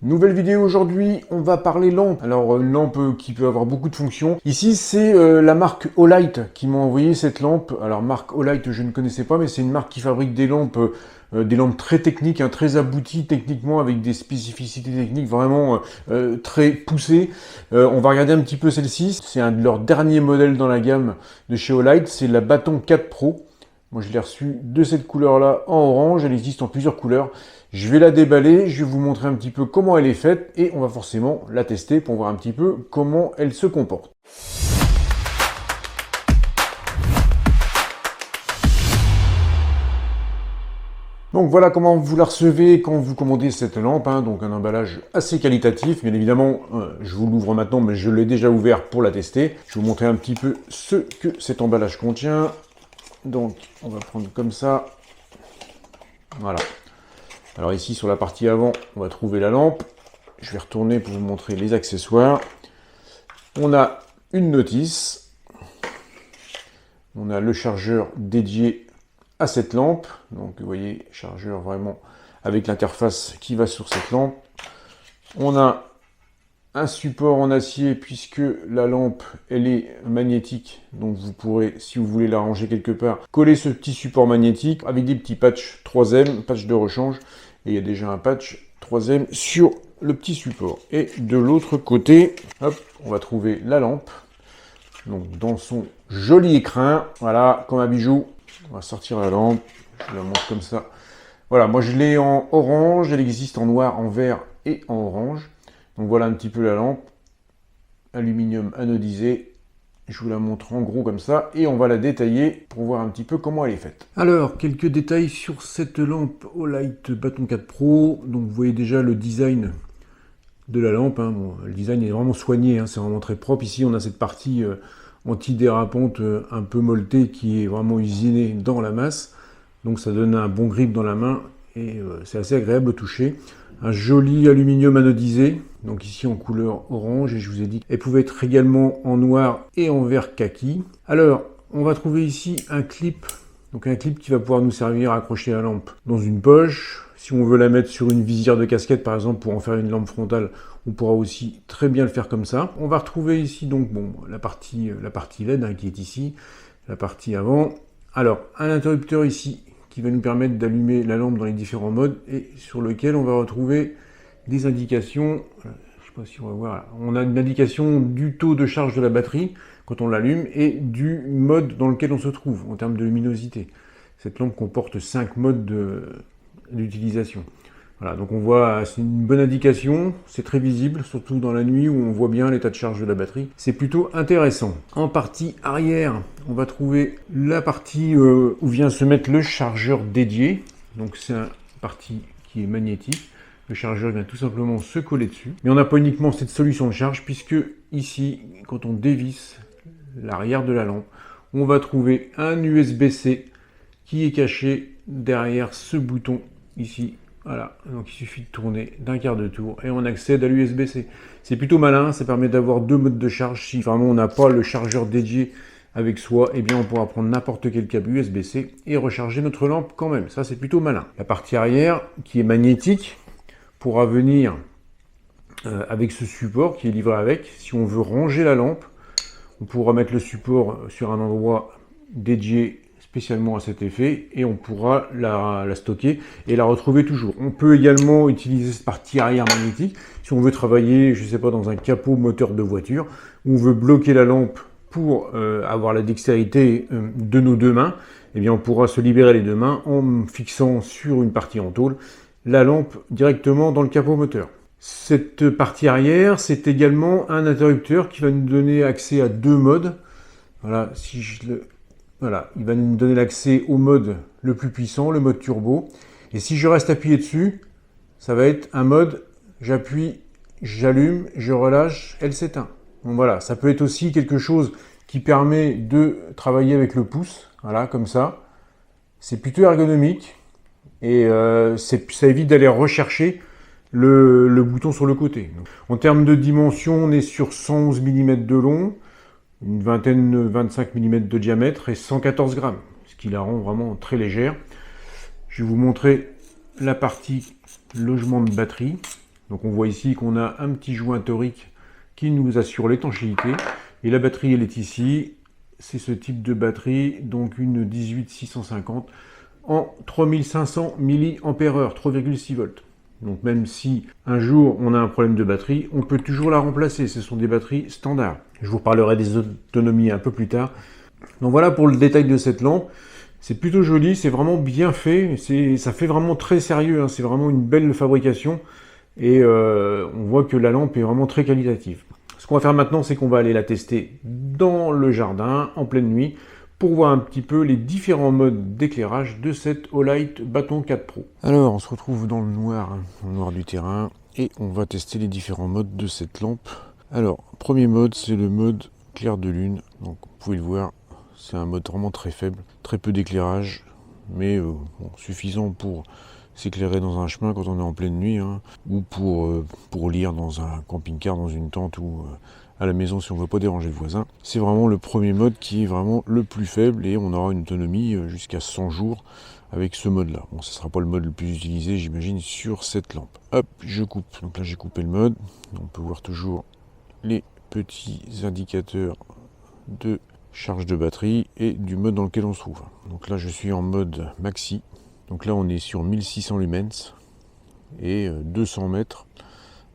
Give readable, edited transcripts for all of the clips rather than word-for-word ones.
Nouvelle vidéo aujourd'hui, on va parler lampe. Alors une lampe qui peut avoir beaucoup de fonctions. Ici c'est la marque Olight qui m'a envoyé cette lampe. Alors marque Olight je ne connaissais pas, mais c'est une marque qui fabrique des lampes très techniques, très abouties techniquement, avec des spécificités techniques vraiment très poussées. On va regarder un petit peu celle-ci. C'est un de leurs derniers modèles dans la gamme de chez Olight. C'est la Baton 4 Pro. Moi, je l'ai reçue de cette couleur-là en orange. Elle existe en plusieurs couleurs. Je vais la déballer, je vais vous montrer un petit peu comment elle est faite et on va forcément la tester pour voir un petit peu comment elle se comporte. Donc voilà comment vous la recevez quand vous commandez cette lampe, donc un emballage assez qualitatif. Bien évidemment, je vous l'ouvre maintenant, mais je l'ai déjà ouvert pour la tester. Je vais vous montrer un petit peu ce que cet emballage contient. Donc on va prendre comme ça, voilà. Alors ici sur la partie avant, on va trouver la lampe. Je vais retourner pour vous montrer les accessoires. On a une notice. On a le chargeur dédié à cette lampe. Donc vous voyez, chargeur vraiment avec l'interface qui va sur cette lampe. On a un support en acier puisque la lampe elle est magnétique. Donc vous pourrez, si vous voulez la ranger quelque part, coller ce petit support magnétique avec des petits patchs 3M, patch de rechange. Et il y a déjà un patch 3M sur le petit support. Et de l'autre côté, hop, on va trouver la lampe. Donc dans son joli écrin, voilà, comme un bijou. On va sortir la lampe, je la montre comme ça. Voilà, moi je l'ai en orange, elle existe en noir, en vert et en orange. Donc voilà un petit peu la lampe, aluminium anodisé. Je vous la montre en gros comme ça et on va la détailler pour voir un petit peu comment elle est faite. Alors, quelques détails sur cette lampe Olight Baton 4 Pro. Donc vous voyez déjà le design de la lampe. Bon, le design est vraiment soigné, c'est vraiment très propre. Ici on a cette partie antidérapante un peu molletée qui est vraiment usinée dans la masse. Donc ça donne un bon grip dans la main et c'est assez agréable au toucher. Un joli aluminium anodisé, donc ici en couleur orange, et je vous ai dit qu'elle pouvait être également en noir et en vert kaki. Alors, on va trouver ici un clip, donc un clip qui va pouvoir nous servir à accrocher la lampe dans une poche. Si on veut la mettre sur une visière de casquette par exemple pour en faire une lampe frontale, on pourra aussi très bien le faire comme ça. On va retrouver ici donc la partie LED qui est ici, la partie avant. Alors, un interrupteur ici qui va nous permettre d'allumer la lampe dans les différents modes et sur lequel on va retrouver des indications. Je ne sais pas si on va voir. On a une indication du taux de charge de la batterie quand on l'allume et du mode dans lequel on se trouve en termes de luminosité. Cette lampe comporte 5 modes d'utilisation. Voilà, donc on voit, c'est une bonne indication, c'est très visible, surtout dans la nuit où on voit bien l'état de charge de la batterie. C'est plutôt intéressant. En partie arrière, on va trouver la partie où vient se mettre le chargeur dédié. Donc c'est une partie qui est magnétique. Le chargeur vient tout simplement se coller dessus. Mais on n'a pas uniquement cette solution de charge, puisque ici, quand on dévisse l'arrière de la lampe, on va trouver un USB-C qui est caché derrière ce bouton ici. Voilà, donc il suffit de tourner d'un quart de tour et on accède à l'USB-C. C'est plutôt malin, ça permet d'avoir deux modes de charge. Si vraiment on n'a pas le chargeur dédié avec soi, eh bien on pourra prendre n'importe quel câble USB-C et recharger notre lampe quand même. Ça c'est plutôt malin. La partie arrière qui est magnétique pourra venir avec ce support qui est livré avec. Si on veut ranger la lampe, on pourra mettre le support sur un endroit dédié spécialement à cet effet et on pourra la stocker et la retrouver toujours. On peut également utiliser cette partie arrière magnétique si on veut travailler, je ne sais pas, dans un capot moteur de voiture, où on veut bloquer la lampe pour avoir la dextérité de nos deux mains. Eh bien on pourra se libérer les deux mains en fixant sur une partie en tôle la lampe directement dans le capot moteur. Cette partie arrière, c'est également un interrupteur qui va nous donner accès à deux modes. Voilà, si je le... Voilà, il va nous donner l'accès au mode le plus puissant, le mode turbo. Et si je reste appuyé dessus, ça va être un mode, j'appuie, j'allume, je relâche, elle s'éteint. Donc voilà, ça peut être aussi quelque chose qui permet de travailler avec le pouce, voilà, comme ça. C'est plutôt ergonomique et ça évite d'aller rechercher le bouton sur le côté. Donc, en termes de dimension, on est sur 111 mm de long, une vingtaine, 25 mm de diamètre et 114 grammes, ce qui la rend vraiment très légère. Je vais vous montrer la partie logement de batterie. Donc on voit ici qu'on a un petit joint torique qui nous assure l'étanchéité. Et la batterie, elle est ici. C'est ce type de batterie, donc une 18650 en 3500 mAh, 3,6 volts. Donc même si un jour on a un problème de batterie, on peut toujours la remplacer. Ce sont des batteries standards. Je vous parlerai des autonomies un peu plus tard. Donc voilà pour le détail de cette lampe. C'est plutôt joli, c'est vraiment bien fait. Ça fait vraiment très sérieux, hein. C'est vraiment une belle fabrication. Et on voit que la lampe est vraiment très qualitative. Ce qu'on va faire maintenant, c'est qu'on va aller la tester dans le jardin, en pleine nuit, pour voir un petit peu les différents modes d'éclairage de cette Olight Bâton 4 Pro. Alors, on se retrouve dans le noir, hein, dans le noir du terrain, et on va tester les différents modes de cette lampe. Alors, premier mode, c'est le mode clair de lune. Donc, vous pouvez le voir, c'est un mode vraiment très faible, très peu d'éclairage, mais bon, suffisant pour s'éclairer dans un chemin quand on est en pleine nuit, hein, ou pour lire dans un camping-car, dans une tente, ou à la maison si on ne veut pas déranger le voisin. C'est vraiment le premier mode qui est vraiment le plus faible, et on aura une autonomie jusqu'à 100 jours avec ce mode-là. Bon, ce ne sera pas le mode le plus utilisé, j'imagine, sur cette lampe. Hop, je coupe. Donc là, j'ai coupé le mode. On peut voir toujours les petits indicateurs de charge de batterie et du mode dans lequel on se trouve. Donc là, je suis en mode maxi. Donc là, on est sur 1600 lumens et 200 mètres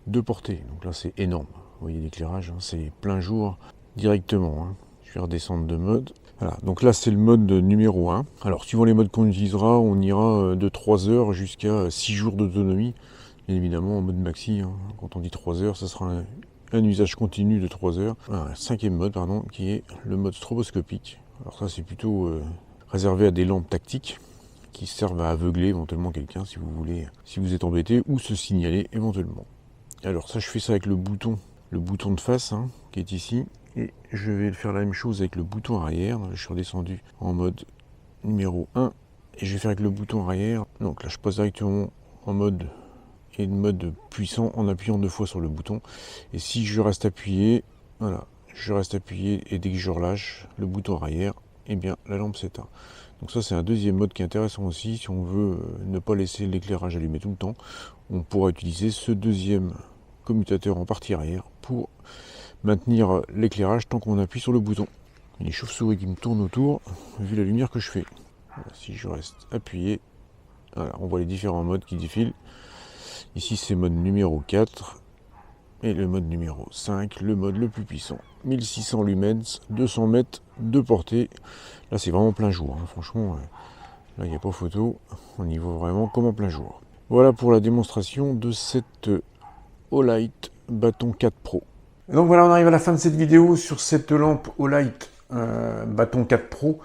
de portée. Donc là, c'est énorme. Vous voyez l'éclairage, hein, c'est plein jour directement, hein. Je vais redescendre de mode. Voilà, donc là, c'est le mode numéro 1. Alors, suivant les modes qu'on utilisera, on ira de 3 heures jusqu'à 6 jours d'autonomie. Bien évidemment, en mode maxi, hein. Quand on dit 3 heures, ça sera un usage continu de 3 heures. Un cinquième mode, pardon, qui est le mode stroboscopique. Alors ça, c'est plutôt réservé à des lampes tactiques qui servent à aveugler éventuellement quelqu'un si vous voulez, si vous êtes embêté, ou se signaler éventuellement. Alors ça, je fais ça avec le bouton de face, hein, qui est ici, et je vais faire la même chose avec le bouton arrière. Donc, je suis redescendu en mode numéro 1, et je vais faire avec le bouton arrière. Donc là, je passe directement en mode puissant en appuyant 2 fois sur le bouton, et si je reste appuyé, voilà, je reste appuyé, et dès que je relâche le bouton arrière, eh bien la lampe s'éteint. Donc ça, c'est un deuxième mode qui est intéressant aussi. Si on veut ne pas laisser l'éclairage allumé tout le temps, on pourra utiliser ce deuxième commutateur en partie arrière pour maintenir l'éclairage tant qu'on appuie sur le bouton. Les chauves-souris qui me tournent autour, vu la lumière que je fais. Voilà, si je reste appuyé, voilà, on voit les différents modes qui défilent. Ici, c'est mode numéro 4. Et le mode numéro 5, le mode le plus puissant. 1600 lumens, 200 mètres de portée. Là, c'est vraiment plein jour, hein. Franchement, là, il n'y a pas photo. On y voit vraiment comme en plein jour. Voilà pour la démonstration de cette Olight Bâton 4 Pro. Et donc voilà, on arrive à la fin de cette vidéo sur cette lampe Olight Bâton 4 Pro.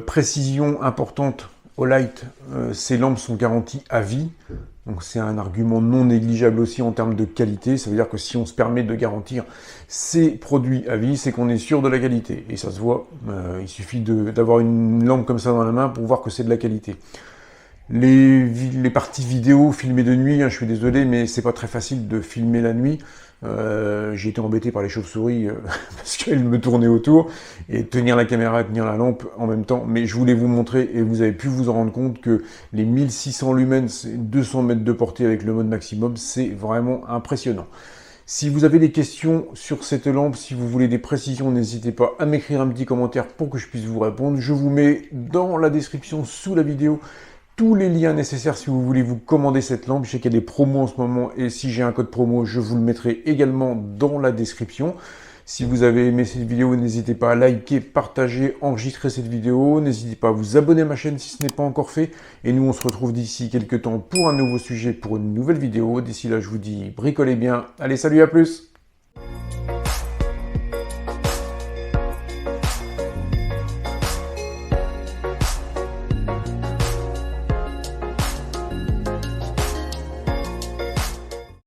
Précision importante, Olight, ces lampes sont garanties à vie. Donc c'est un argument non négligeable aussi en termes de qualité. Ça veut dire que si on se permet de garantir ces produits à vie, c'est qu'on est sûr de la qualité. Et ça se voit, il suffit d'avoir une lampe comme ça dans la main pour voir que c'est de la qualité. Les parties vidéo filmées de nuit, hein, je suis désolé, mais c'est pas très facile de filmer la nuit. J'ai été embêté par les chauves-souris parce qu'elles me tournaient autour, et tenir la caméra et tenir la lampe en même temps. Mais je voulais vous montrer, et vous avez pu vous en rendre compte, que les 1600 lumens et 200 mètres de portée avec le mode maximum, c'est vraiment impressionnant. Si vous avez des questions sur cette lampe, si vous voulez des précisions, n'hésitez pas à m'écrire un petit commentaire pour que je puisse vous répondre. Je vous mets dans la description sous la vidéo tous les liens nécessaires si vous voulez vous commander cette lampe. Je sais qu'il y a des promos en ce moment, et si j'ai un code promo, je vous le mettrai également dans la description. Si vous avez aimé cette vidéo, n'hésitez pas à liker, partager, enregistrer cette vidéo. N'hésitez pas à vous abonner à ma chaîne si ce n'est pas encore fait. Et nous, on se retrouve d'ici quelques temps pour un nouveau sujet, pour une nouvelle vidéo. D'ici là, je vous dis bricolez bien. Allez, salut, à plus!